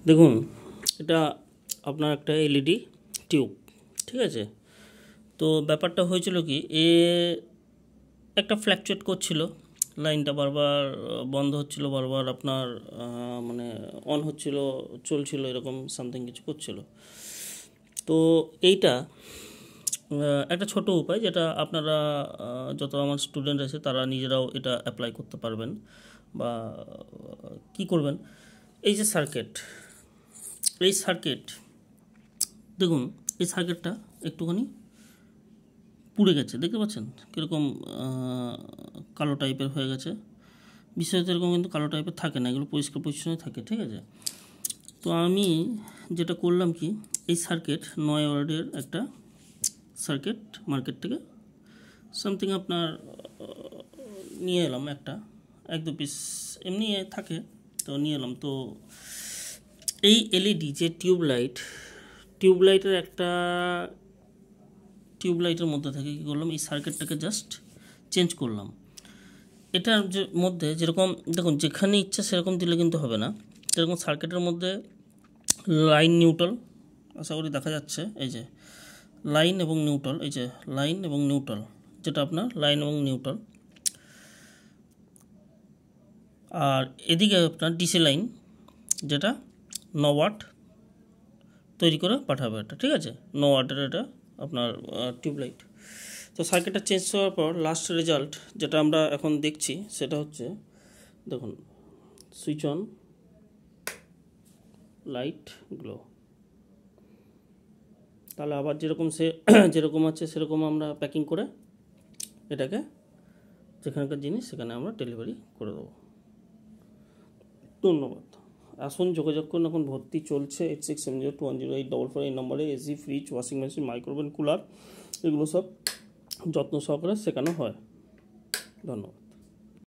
দেখুন, এটা আপনার একটা এলইডি টিউব, ঠিক আছে। তো ব্যাপারটা হয়েছিল কি, একটা ফ্ল্যাকচুয়েট করছিল, লাইনটা বারবার বন্ধ হচ্ছিল, বারবার আপনার মানে অন হচ্ছিল, চলছিল, এরকম সামথিং কিছু করছিল। তো এইটা একটা ছোট উপায়, যেটা আপনারা যত আমার স্টুডেন্ট আছে তারা নিজেরাও এটা অ্যাপ্লাই করতে পারবেন। বা কি করবেন, এই যে সার্কিট, দেখুন এই সার্কিটটা একটুখানি পুড়ে গেছে, দেখতে পাচ্ছেন কীরকম কালো টাইপের হয়ে গেছে। বিশেষত এরকম কিন্তু কালো টাইপের থাকে না, এগুলো পরিষ্কার পরিচ্ছন্ন থাকে, ঠিক আছে। তো আমি যেটা করলাম কি, এই সার্কিট 9 ওয়ার্ডের একটা সার্কিট মার্কেট থেকে সামথিং আপনার নিয়ে এলাম, এক দু পিস এমনি থাকে, তো নিয়ে এলাম। তো এই এলইডি যে টিউবলাইটের টিউবলাইটের মধ্যে থেকে কী করলাম, এই সার্কিটটাকে জাস্ট চেঞ্জ করলাম। এটার যে মধ্যে যেরকম দেখুন, যেখানে ইচ্ছা সেরকম দিলে কিন্তু হবে না। যেরকম সার্কিটের মধ্যে লাইন নিউট্রাল, আশা করি দেখা যাচ্ছে, এই যে লাইন এবং নিউট্রাল, এই যে লাইন এবং নিউট্রাল, যেটা আপনার লাইন এবং নিউট্রাল। আর এদিকে আপনার ডিসি লাইন, যেটা 9 ওয়াট তৈরি করে পাঠাবে এটা, ঠিক আছে। 9 ওয়াটের এটা আপনার টিউবলাইট। তো সার্কিটটা চেঞ্জ হওয়ার পর লাস্ট রেজাল্ট যেটা আমরা এখন দেখছি সেটা হচ্ছে, দেখুন, সুইচ অন, লাইট গ্লো। তাহলে আবার যেরকম আছে সেরকম আমরা প্যাকিং করে এটাকে যেখানকার জিনিস সেখানে আমরা ডেলিভারি করে দেবো। ধন্যবাদ। আসুন, যোগাযোগ করুন, এখন ভর্তি চলছে 8670210844 এই নম্বরে। AC, fridge, washing machine, microwave, cooler, এগুলো সব যত্ন সহকারে শেখানো হয়। ধন্যবাদ।